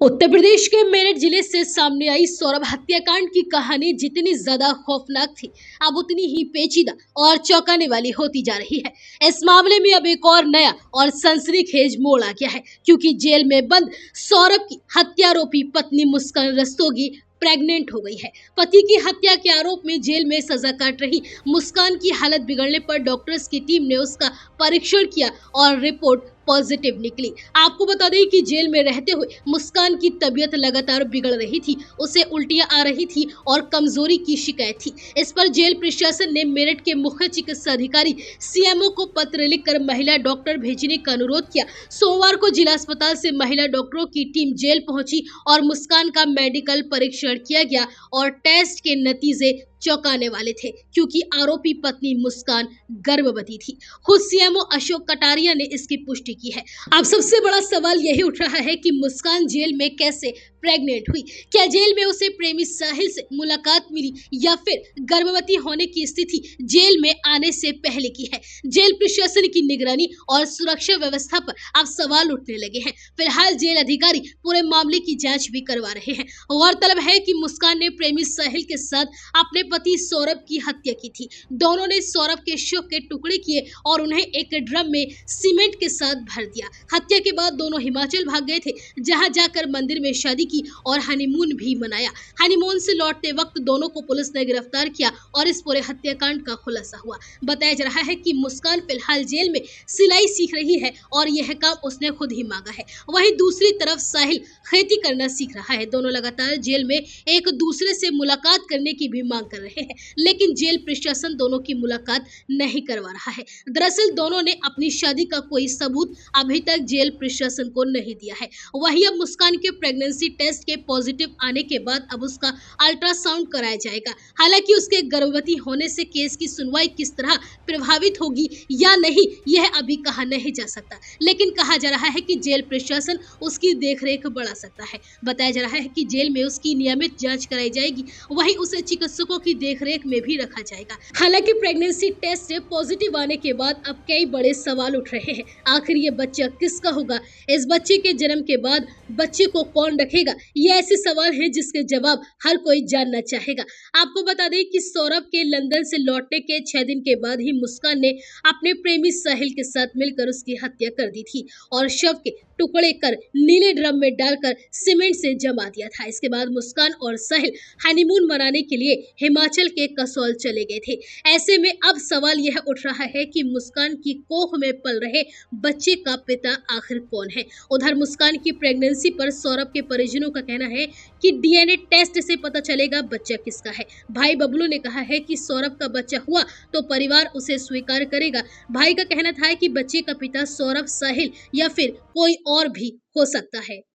उत्तर प्रदेश के मेरठ जिले से सामने आई सौरभ हत्याकांड की कहानी जितनी ज्यादा खौफनाक थी, अब उतनी ही पेचीदा और चौंकाने वाली होती जा रही है। इस मामले में अब एक और नया और सनसनीखेज मोड़ आ गया है, क्योंकि जेल में बंद सौरभ की हत्यारोपी पत्नी मुस्कान रस्तोगी प्रेग्नेंट हो गई है। पति की हत्या के आरोप में जेल में सजा काट रही मुस्कान की हालत बिगड़ने पर डॉक्टर्स की टीम ने उसका परीक्षण किया और रिपोर्ट पॉजिटिव निकली। आपको बता दें कि जेल में रहते हुए मुस्कान की तबीयत लगातार बिगड़ रही थी, उसे उल्टियां आ रही थी और कमजोरी की शिकायत थी। इस पर जेल प्रशासन ने मेरठ के मुख्य चिकित्सा अधिकारी सीएमओ को पत्र लिखकर महिला डॉक्टर भेजने का अनुरोध किया। सोमवार को जिला अस्पताल से महिला डॉक्टरों की टीम जेल पहुंची और मुस्कान का मेडिकल परीक्षण किया गया और टेस्ट के नतीजे चौंकाने वाले थे, क्योंकि आरोपी पत्नी मुस्कान गर्भवती थी। खुद सीएमओ अशोक कटारिया ने इसकी पुष्टि की है। अब सबसे बड़ा सवाल यही उठ रहा है कि मुस्कान जेल में कैसे प्रेग्नेंट हुई? क्या जेल में उसे प्रेमी साहिल से मुलाकात मिली या फिर गर्भवती होने की स्थिति जेल में आने से पहले की है? जेल प्रशासन की निगरानी और सुरक्षा व्यवस्था पर अब सवाल उठने लगे हैं। फिलहाल जेल अधिकारी पूरे मामले की जांच भी करवा रहे हैं। गौरतलब है कि मुस्कान ने प्रेमी साहिल के साथ अपने पति सौरभ की हत्या की थी। दोनों ने सौरभ के शव के टुकड़े किए और उन्हें एक ड्रम में सीमेंट के साथ भर दिया। हत्या के बाद दोनों हिमाचल भाग गए थे, जहां जाकर मंदिर में शादी की और हनीमून भी मनाया। हनीमून से लौटते वक्त दोनों को पुलिस ने गिरफ्तार किया और इस पूरे हत्याकांड का खुलासा हुआ। बताया जा रहा है कि मुस्कान फिलहाल जेल में सिलाई सीख रही है और यह काम उसने खुद ही मांगा है। वहीं दूसरी तरफ साहिल खेती करना सीख रहा है। दोनों लगातार जेल में एक दूसरे से मुलाकात करने की भी मांग कर रहे हैं, लेकिन जेल प्रशासन दोनों की मुलाकात नहीं करवा रहा है। दरअसल दोनों ने अपनी शादी का कोई सबूत अभी तक जेल प्रशासन को नहीं दिया है। वहीं अब मुस्कान के प्रेगनेंसी टेस्ट के पॉजिटिव आने के बाद अब उसका अल्ट्रासाउंड कराया जाएगा। हालांकि उसके गर्भवती होने से केस की सुनवाई किस तरह प्रभावित होगी या नहीं, यह अभी कहा नहीं जा सकता, लेकिन कहा जा रहा है कि जेल प्रशासन उसकी देखरेख बढ़ा सकता है। बताया जा रहा है कि जेल में उसकी नियमित जांच कराई जाएगी, वहीं उसे चिकित्सकों की देखरेख में भी रखा जाएगा। हालांकि प्रेगनेंसी टेस्ट पॉजिटिव आने के बाद अब कई बड़े सवाल उठ रहे हैं। आखिर ये बच्चा किसका होगा? इस बच्चे के जन्म के बाद बच्चे को कौन रखेगा? ये ऐसे सवाल हैं जिसके जवाब हर कोई जानना चाहेगा। आपको बता दें कि सौरभ के लंदन से लौटने के 6 दिन के बाद ही मुस्कान ने अपने प्रेमी साहिल के साथ मिलकर उसकी हत्या कर दी थी और शव के टुकड़े कर नीले ड्रम में डालकर सीमेंट से जमा दिया था। इसके बाद मुस्कान और साहिल हनीमून मनाने के लिए हिमाचल के कसौल चले गए थे। ऐसे में अब सवाल यह उठ रहा है कि मुस्कान की कोख में पल रहे बच्चे का पिता आखिर कौन है? उधर मुस्कान की प्रेगनेंसी पर सौरभ के परिजनों का कहना है कि डीएनए टेस्ट से पता चलेगा बच्चा किसका है। भाई बबलू ने कहा है कि सौरभ का बच्चा हुआ तो परिवार उसे स्वीकार करेगा। भाई का कहना था कि बच्चे का पिता सौरभ, साहिल या फिर कोई और भी हो सकता है।